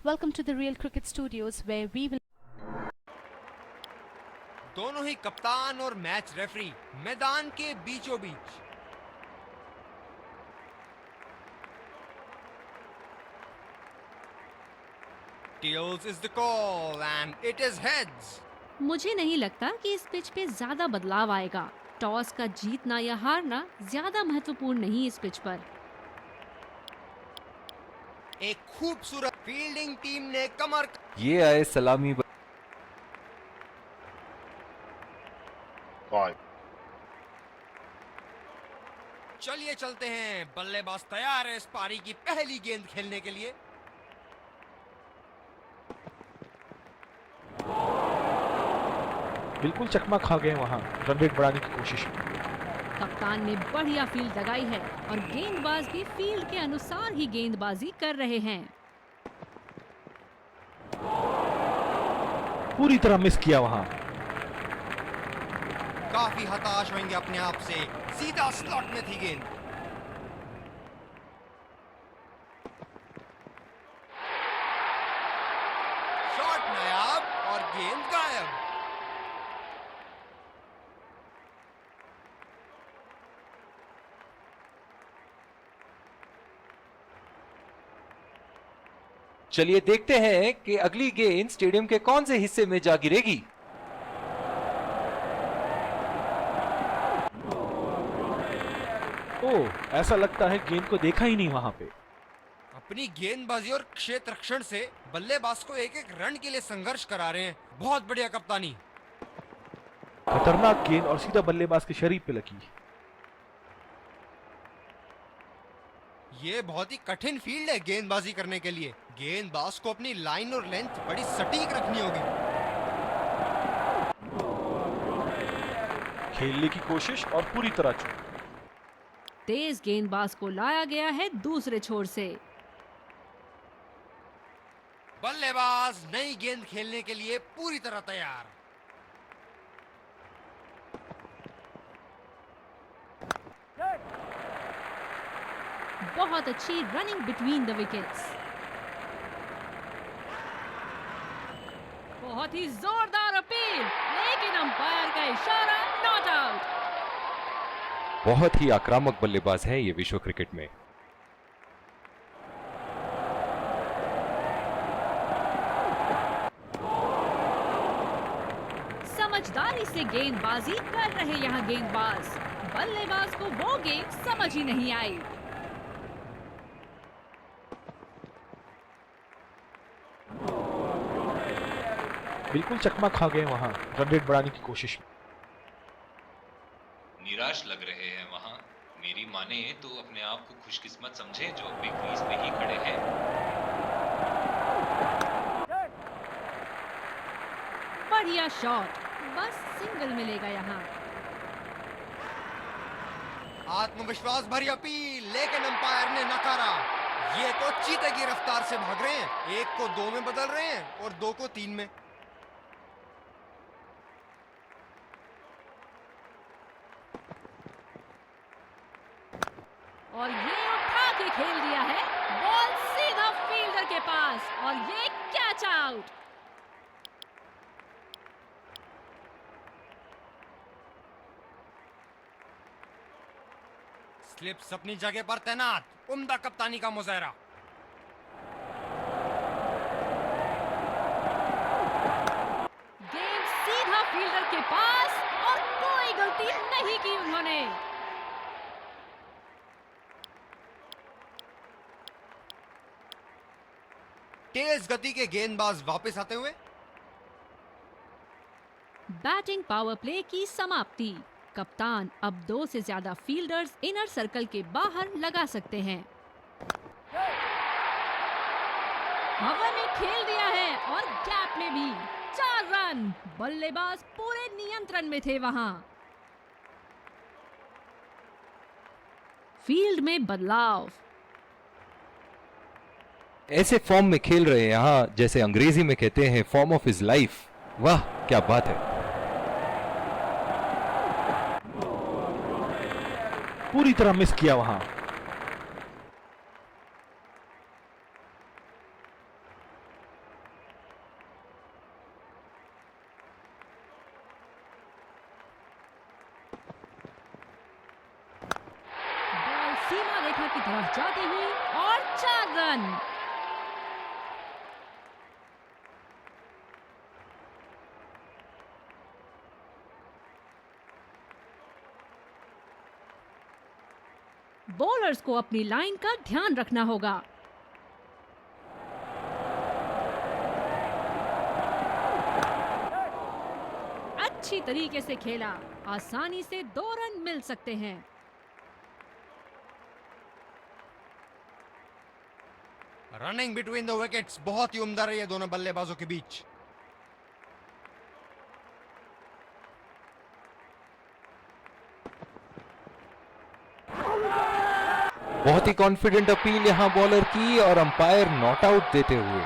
Welcome to the Real Cricket Studios where we will दोनों ही कप्तान और मैच रेफरी मैदान के बीचों बीच। Tails is the call and it is heads. मुझे नहीं लगता कि इस पिच पे ज्यादा बदलाव आएगा। टॉस का जीतना या हारना ज्यादा महत्वपूर्ण नहीं इस पिच पर। एक खूबसूरत फील्डिंग टीम ने कमर ये आए सलामी चलिए चलते हैं, बल्लेबाज तैयार है इस पारी की पहली गेंद खेलने के लिए। बिल्कुल चकमा खा गए वहां रन रेट बढ़ाने की कोशिश में। कप्तान ने बढ़िया फील्ड लगाई है और गेंदबाज भी फील्ड के अनुसार ही गेंदबाजी कर रहे हैं। पूरी तरह मिस किया वहां। काफी हताश होंगे अपने आप से, सीधा स्लॉट में थी गेंद। शॉट नायाब और गेंद गायब। चलिए देखते हैं कि अगली गेंद स्टेडियम के कौन से हिस्से में जा गिरेगी। ओह, ऐसा लगता है गेंद को देखा ही नहीं वहां पे। अपनी गेंदबाजी और क्षेत्र रक्षण से बल्लेबाज को एक एक रन के लिए संघर्ष करा रहे हैं। बहुत बढ़िया कप्तानी। खतरनाक गेंद और सीधा बल्लेबाज के शरीर पे लगी। ये बहुत ही कठिन फील्ड है गेंदबाजी करने के लिए। गेंदबाज को अपनी लाइन और लेंथ बड़ी सटीक रखनी होगी। खेलने की कोशिश और पूरी तरह चूक। तेज गेंदबाज को लाया गया है दूसरे छोर से। बल्लेबाज नई गेंद खेलने के लिए पूरी तरह तैयार। बहुत अच्छी रनिंग बिटवीन द विकेट्स। बहुत ही जोरदार अपील, लेकिन अंपायर का इशारा नॉट आउट। बहुत ही आक्रामक बल्लेबाज हैं ये विश्व क्रिकेट में। समझदारी से गेंदबाजी कर रहे यहाँ गेंदबाज। बल्लेबाज को वो गेंद समझ ही नहीं आई। बिल्कुल चकमा खा गए वहां रन रेट बढ़ाने की कोशिश में। निराश लग रहे हैं वहां। मेरी माने तो अपने आप को खुशकिस्मत समझे जो अभी क्रीज पे ही खड़े हैं। बढ़िया शॉट, बस सिंगल मिलेगा यहाँ। आत्मविश्वास भरी अपील, लेकिन अंपायर ने नकारा। ये तो चीते की रफ्तार से भाग रहे हैं। एक को 2 में बदल रहे हैं और 2 को 3 में। और ये उठा के खेल दिया है। बॉल सीधा फील्डर के पास और ये कैच आउट। स्लिप्स अपनी जगह पर तैनात, उम्दा कप्तानी का मुजाहरा। गेंद सीधा फील्डर के पास और कोई गलती नहीं की उन्होंने। तेज गति के गेंदबाज वापस आते हुए। बैटिंग पावर प्ले की समाप्ति। कप्तान अब 2 से ज्यादा फील्डर्स इनर सर्कल के बाहर लगा सकते हैं। हवा में खेल दिया है और गैप में भी। 4 रन। बल्लेबाज पूरे नियंत्रण में थे वहां। फील्ड में बदलाव। ऐसे फॉर्म में खेल रहे हैं यहाँ, जैसे अंग्रेजी में कहते हैं फॉर्म ऑफ हिज लाइफ। वाह क्या बात है। पूरी तरह मिस किया वहां। बॉल सीमा रेखा की तरफ जाती हुई और 4 रन। बॉलर्स को अपनी लाइन का ध्यान रखना होगा। अच्छी तरीके से खेला, आसानी से 2 रन मिल सकते हैं। रनिंग बिटवीन द विकेट्स बहुत ही उम्दा रही है दोनों बल्लेबाजों के बीच। बहुत ही कॉन्फिडेंट अपील यहां बॉलर की और अंपायर नॉट आउट देते हुए।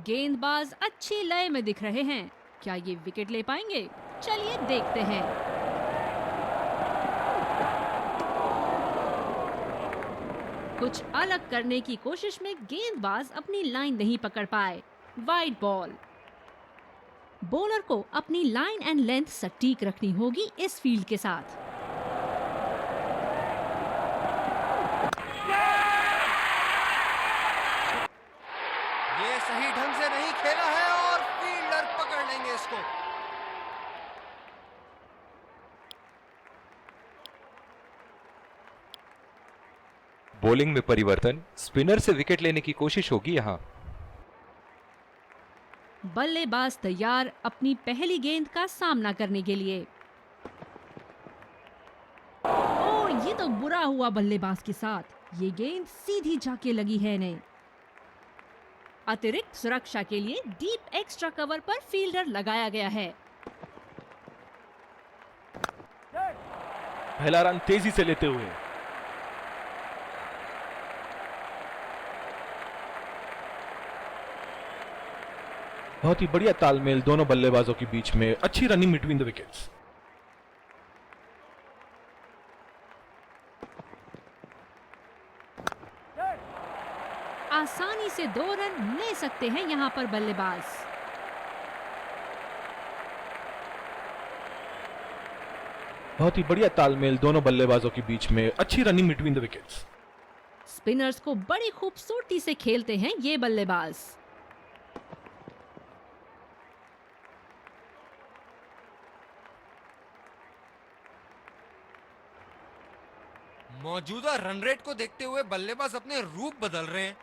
गेंदबाज अच्छी लय में दिख रहे हैं। क्या ये विकेट ले पाएंगे? चलिए देखते हैं। कुछ अलग करने की कोशिश में गेंदबाज अपनी लाइन नहीं पकड़ पाए। Wide ball. बॉलर को अपनी लाइन एंड लेंथ सटीक रखनी होगी इस फील्ड के साथ। ये सही ढंग से नहीं खेला है और फील्डर पकड़ लेंगे इसको। बॉलिंग में परिवर्तन, स्पिनर से विकेट लेने की कोशिश होगी यहां। बल्लेबाज तैयार अपनी पहली गेंद का सामना करने के लिए। ओह, ये तो बुरा हुआ बल्लेबाज के साथ। ये गेंद सीधी जाके लगी है इन्हें। अतिरिक्त सुरक्षा के लिए डीप एक्स्ट्रा कवर पर फील्डर लगाया गया है। पहला रन तेजी से लेते हुए। बहुत ही बढ़िया तालमेल दोनों बल्लेबाजों के बीच में। अच्छी रनिंग बिटवीन द विकेट्स। आसानी से 2 रन ले सकते हैं यहां पर बल्लेबाज। बहुत ही बढ़िया तालमेल दोनों बल्लेबाजों के बीच में। अच्छी running between the wickets. Spinners को बड़ी खूबसूरती से खेलते हैं ये बल्लेबाज। मौजूदा रन रेट को देखते हुए बल्लेबाज अपने रूप बदल रहे हैं।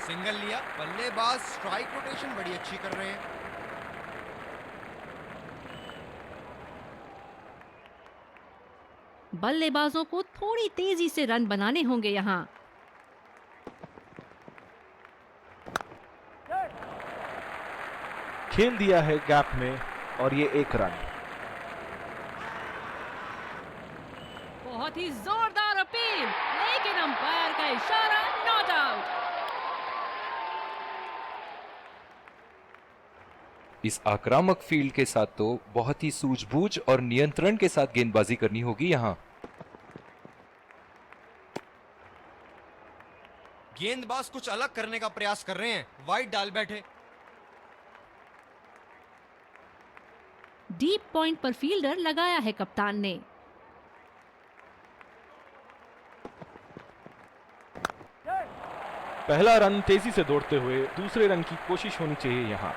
सिंगल लिया, बल्लेबाज स्ट्राइक रोटेशन बड़ी अच्छी कर रहे हैं। बल्लेबाजों को थोड़ी तेजी से रन बनाने होंगे यहां। खेल दिया है गैप में और ये 1 रन। बहुत ही जोरदार अपील, लेकिन अंपायर का इशारा नॉट आउट। इस आक्रामक फील्ड के साथ तो बहुत ही सूझबूझ और नियंत्रण के साथ गेंदबाजी करनी होगी यहां। गेंदबाज कुछ अलग करने का प्रयास कर रहे हैं। वाइड डाल बैठे। डीप पॉइंट पर फील्डर लगाया है कप्तान ने। पहला रन तेजी से दौड़ते हुए। दूसरे रन की कोशिश होनी चाहिए यहां।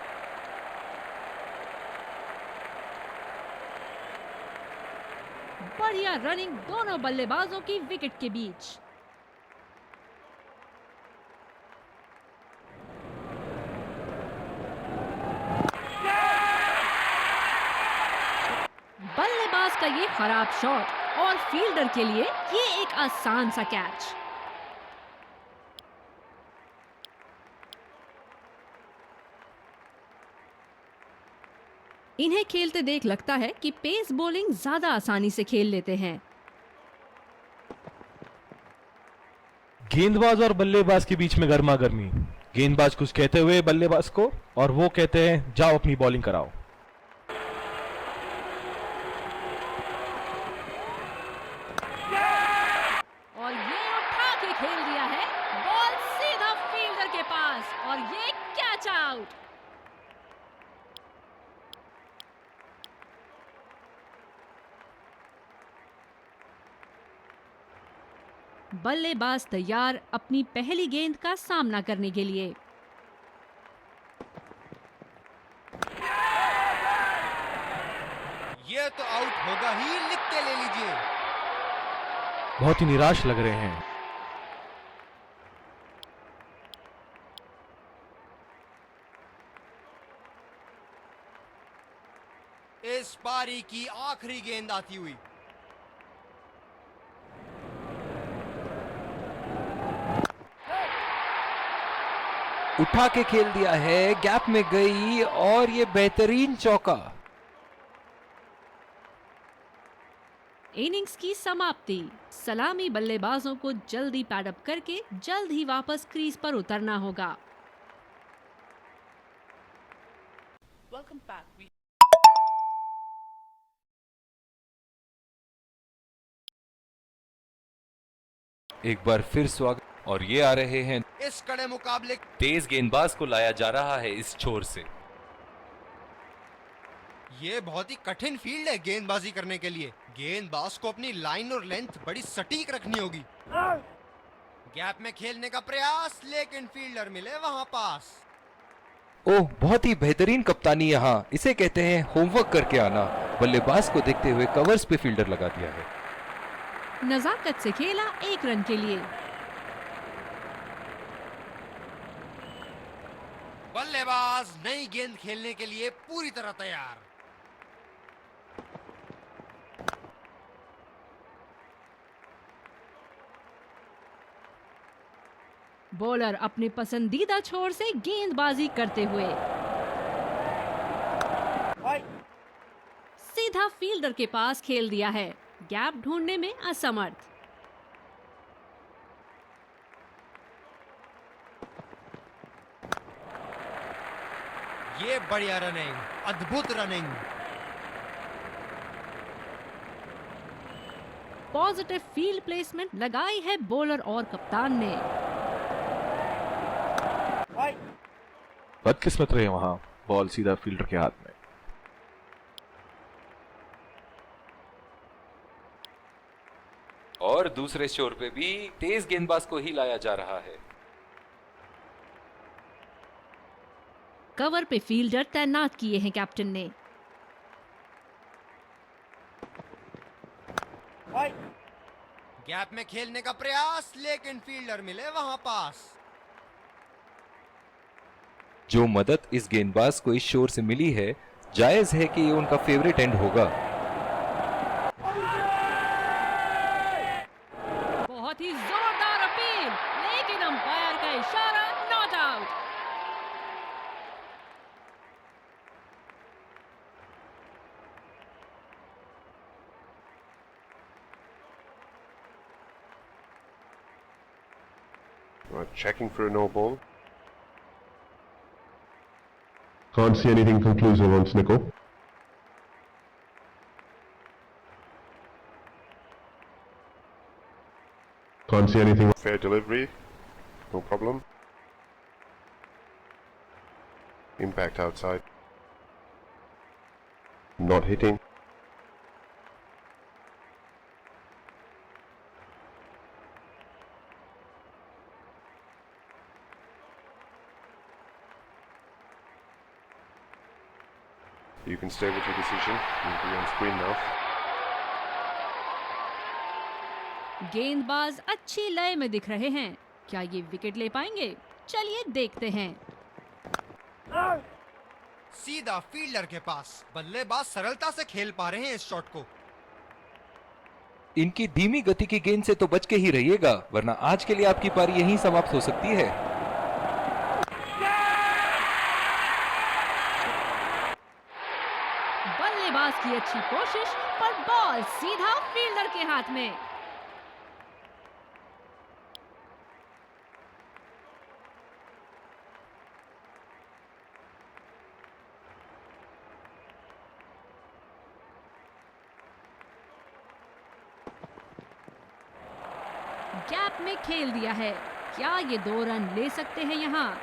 बढ़िया रनिंग दोनों बल्लेबाजों की विकेट के बीच। का ये खराब शॉट और फील्डर के लिए ये एक आसान सा कैच। इन्हें खेलते देख लगता है कि पेस बॉलिंग ज्यादा आसानी से खेल लेते हैं। गेंदबाज और बल्लेबाज के बीच में गर्मा गर्मी। गेंदबाज कुछ कहते हुए बल्लेबाज को, और वो कहते हैं जाओ अपनी बॉलिंग कराओ। और ये उठा के खेल दिया है, बॉल सीधा फील्डर के पास और ये कैच आउट। बल्लेबाज तैयार अपनी पहली गेंद का सामना करने के लिए। ये तो आउट होगा ही, लिख के ले लीजिए। बहुत ही निराश लग रहे हैं। इस पारी की आखिरी गेंद आती हुई। उठा के खेल दिया है, गैप में गई और ये बेहतरीन चौका। इनिंग्स की समाप्ति। सलामी बल्लेबाजों को जल्दी पैडअप करके जल्द ही वापस क्रीज पर उतरना होगा। Welcome back. We एक बार फिर स्वागत, और ये आ रहे हैं। इस कड़े मुकाबले तेज गेंदबाज को लाया जा रहा है इस छोर से। ये बहुत ही कठिन फील्ड है गेंदबाजी करने के लिए। गेंदबाज को अपनी लाइन और लेंथ बड़ी सटीक रखनी होगी। गैप में खेलने का प्रयास, लेकिन फील्डर मिले वहां पास। ओह, बहुत ही बेहतरीन कप्तानी यहाँ। इसे कहते हैं होमवर्क करके आना। बल्लेबाज को देखते हुए कवर्स पे फील्डर लगा दिया है। नजाकत से खेला 1 रन के लिए। बल्लेबाज नई गेंद खेलने के लिए पूरी तरह तैयार। बॉलर अपने पसंदीदा छोर से गेंदबाजी करते हुए सीधा फील्डर के पास खेल दिया है, गैप ढूंढने में असमर्थ। ये बढ़िया रनिंग, अद्भुत रनिंग। पॉजिटिव फील्ड प्लेसमेंट लगाई है बॉलर और कप्तान ने। बदकिस्मत रहे वहां, बॉल सीधा फील्डर के हाथ में। और दूसरे छोर पे भी तेज गेंदबाज को ही लाया जा रहा है। कवर पे फील्डर तैनात किए हैं कैप्टन ने। गैप में खेलने का प्रयास, लेकिन फील्डर मिले वहां पास। जो मदद इस गेंदबाज को इस शोर से मिली है, जायज है कि ये उनका फेवरेट एंड होगा। बहुत ही जोरदार अपील, लेकिन अंपायर का इशारा, not out. Checking for a no ball. Can't see anything conclusive on Snickle. Can't see anything. Fair delivery. No problem. Impact outside. Not hitting. You can stay with your decision. You'll be on screen now. गेंदबाज अच्छी लय में दिख रहे हैं, क्या ये wicket ले पाएंगे? चलिए देखते हैं। सीधा फील्डर के पास। बल्लेबाज सरलता से खेल पा रहे हैं इस शॉट को। इनकी धीमी गति की गेंद से तो बच के ही रहिएगा, वरना आज के लिए आपकी पारी यहीं समाप्त हो सकती है। बल्लेबाज की अच्छी कोशिश, पर बॉल सीधा फील्डर के हाथ में। गैप में खेल दिया है। क्या ये 2 रन ले सकते हैं यहाँ?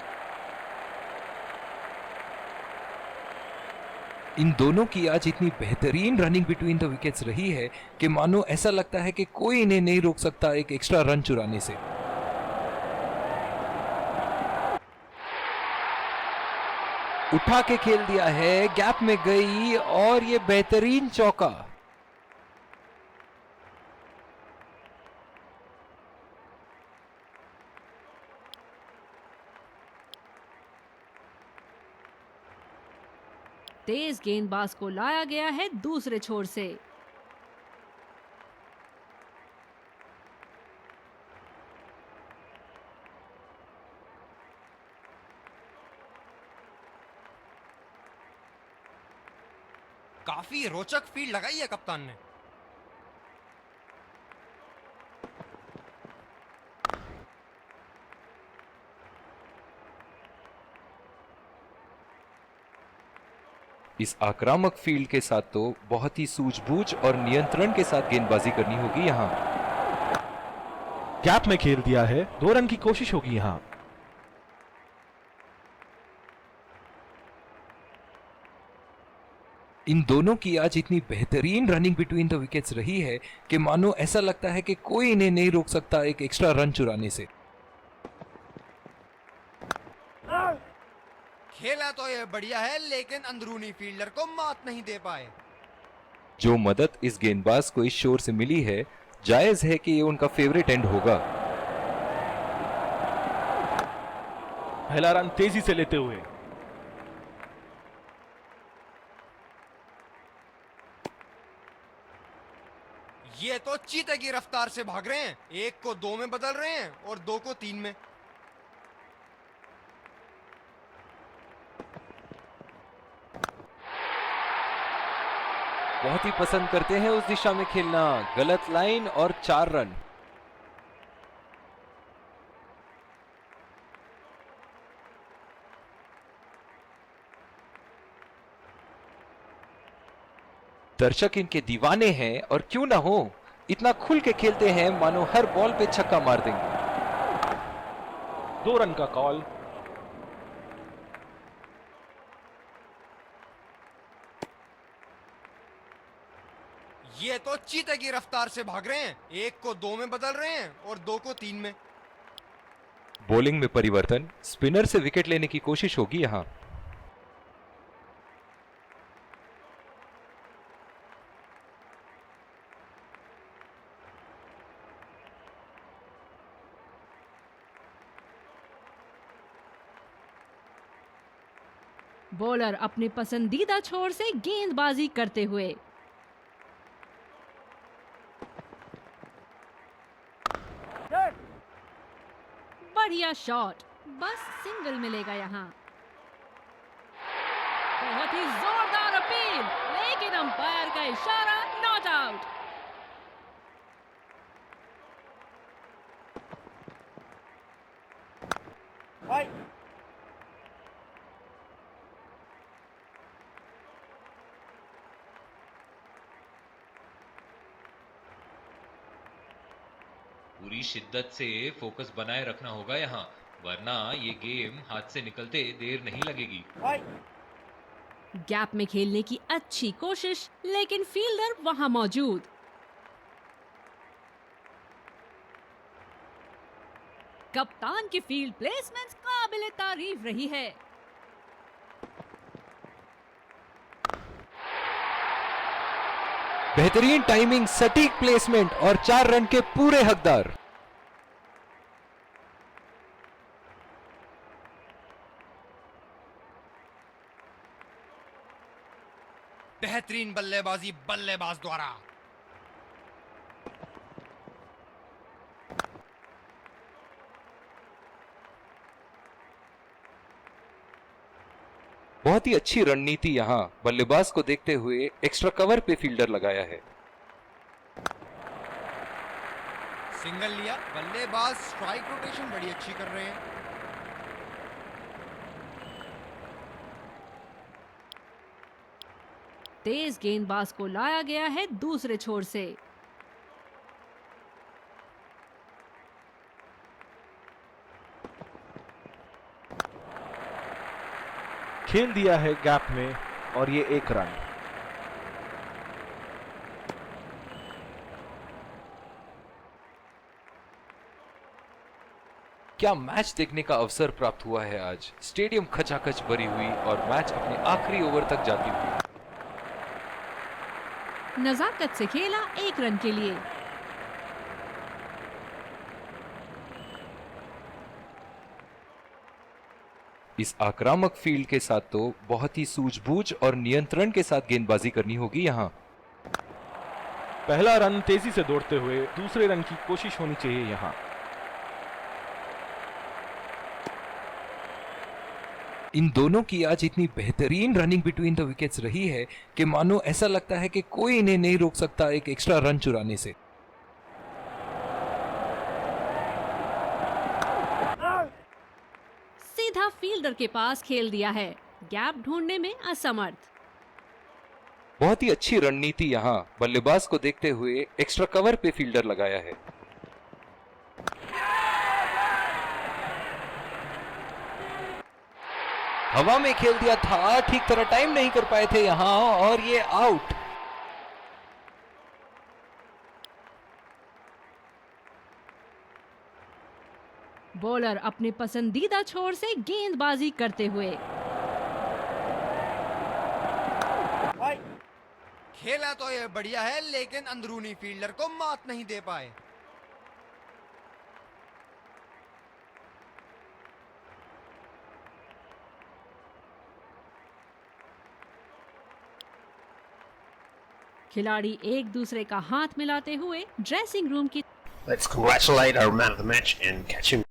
इन दोनों की आज इतनी बेहतरीन रनिंग बिटवीन द विकेट्स रही है कि मानो ऐसा लगता है कि कोई इन्हें नहीं रोक सकता एक एक्स्ट्रा रन चुराने से। उठा के खेल दिया है, गैप में गई और ये बेहतरीन चौका। तेज गेंदबाज को लाया गया है दूसरे छोर से। काफी रोचक फील्ड लगाई है कप्तान ने। इस आक्रामक फील्ड के साथ तो बहुत ही सूझबूझ और नियंत्रण के साथ गेंदबाजी करनी होगी यहाँ। गैप में खेल दिया है, 2 रन की कोशिश होगी यहाँ। इन दोनों की आज इतनी बेहतरीन रनिंग बिटवीन द विकेट्स रही है कि मानो ऐसा लगता है कि कोई इन्हें नहीं रोक सकता एक एक्स्ट्रा रन चुराने से। खेला तो ये बढ़िया है, लेकिन अंदरूनी फील्डर को मात नहीं दे पाए। जो मदद इस गेंदबाज को इस शोर से मिली है, जायज है कि ये उनका फेवरेट एंड होगा। पहला रन तेजी से लेते हुए ये तो चीते की रफ्तार से भाग रहे हैं, 1 को 2 में बदल रहे हैं और 2 को 3 में। बहुत ही पसंद करते हैं उस दिशा में खेलना। गलत लाइन और 4 रन। दर्शक इनके दीवाने हैं और क्यों ना हो, इतना खुल के खेलते हैं मानो हर बॉल पे छक्का मार देंगे। 2 रन का कॉल। ये तो चीते की रफ्तार से भाग रहे हैं, 1 को 2 में बदल रहे हैं और 2 को 3 में। बॉलिंग में परिवर्तन, स्पिनर से विकेट लेने की कोशिश होगी यहां। बॉलर अपने पसंदीदा छोर से गेंदबाजी करते हुए। बढ़िया शॉट, बस सिंगल मिलेगा यहाँ। बहुत ही जोरदार अपील, लेकिन अंपायर का इशारा, नॉट आउट। पूरी शिद्दत से फोकस बनाए रखना होगा यहाँ, वरना ये गेम हाथ से निकलते देर नहीं लगेगी। गैप में खेलने की अच्छी कोशिश, लेकिन फील्डर वहां मौजूद। कप्तान की फील्ड प्लेसमेंट काबिले तारीफ रही है। बेहतरीन टाइमिंग, सटीक प्लेसमेंट और 4 रन के पूरे हकदार। बेहतरीन बल्लेबाजी बल्लेबाज द्वारा। बहुत ही अच्छी रणनीति यहाँ, बल्लेबाज को देखते हुए एक्स्ट्रा कवर पे फील्डर लगाया है। सिंगल लिया, बल्लेबाज स्ट्राइक रोटेशन बड़ी अच्छी कर रहे हैं। तेज गेंदबाज को लाया गया है दूसरे छोर से। खेल दिया है गैप में और ये 1 रन। क्या मैच देखने का अवसर प्राप्त हुआ है आज। स्टेडियम खचाखच भरी हुई और मैच अपने आखिरी ओवर तक जाती हुई। नजाकत से खेला 1 रन के लिए। इस आक्रामक फील्ड के साथ तो बहुत ही सूझबूझ और नियंत्रण के साथ गेंदबाजी करनी होगी यहाँ। पहला रन तेजी से दौड़ते हुए दूसरे रन की कोशिश होनी चाहिए यहाँ। इन दोनों की आज इतनी बेहतरीन रनिंग बिटवीन द विकेट्स रही है कि मानो ऐसा लगता है कि कोई इन्हें नहीं रोक सकता एक एक्स्ट्रा रन चुराने से। सीधा फील्डर के पास खेल दिया है, गैप ढूंढने में असमर्थ। बहुत ही अच्छी रणनीति यहाँ, बल्लेबाज को देखते हुए एक्स्ट्रा कवर पे फील्डर लगाया है। हवा में खेल दिया था, ठीक तरह टाइम नहीं कर पाए थे यहाँ और ये आउट। बॉलर अपने पसंदीदा छोर से गेंदबाजी करते हुए। खेला तो ये बढ़िया है, लेकिन अंदरूनी फील्डर को मात नहीं दे पाए। खिलाड़ी एक दूसरे का हाथ मिलाते हुए ड्रेसिंग रूम की Let's congratulate our man of the match and catch him.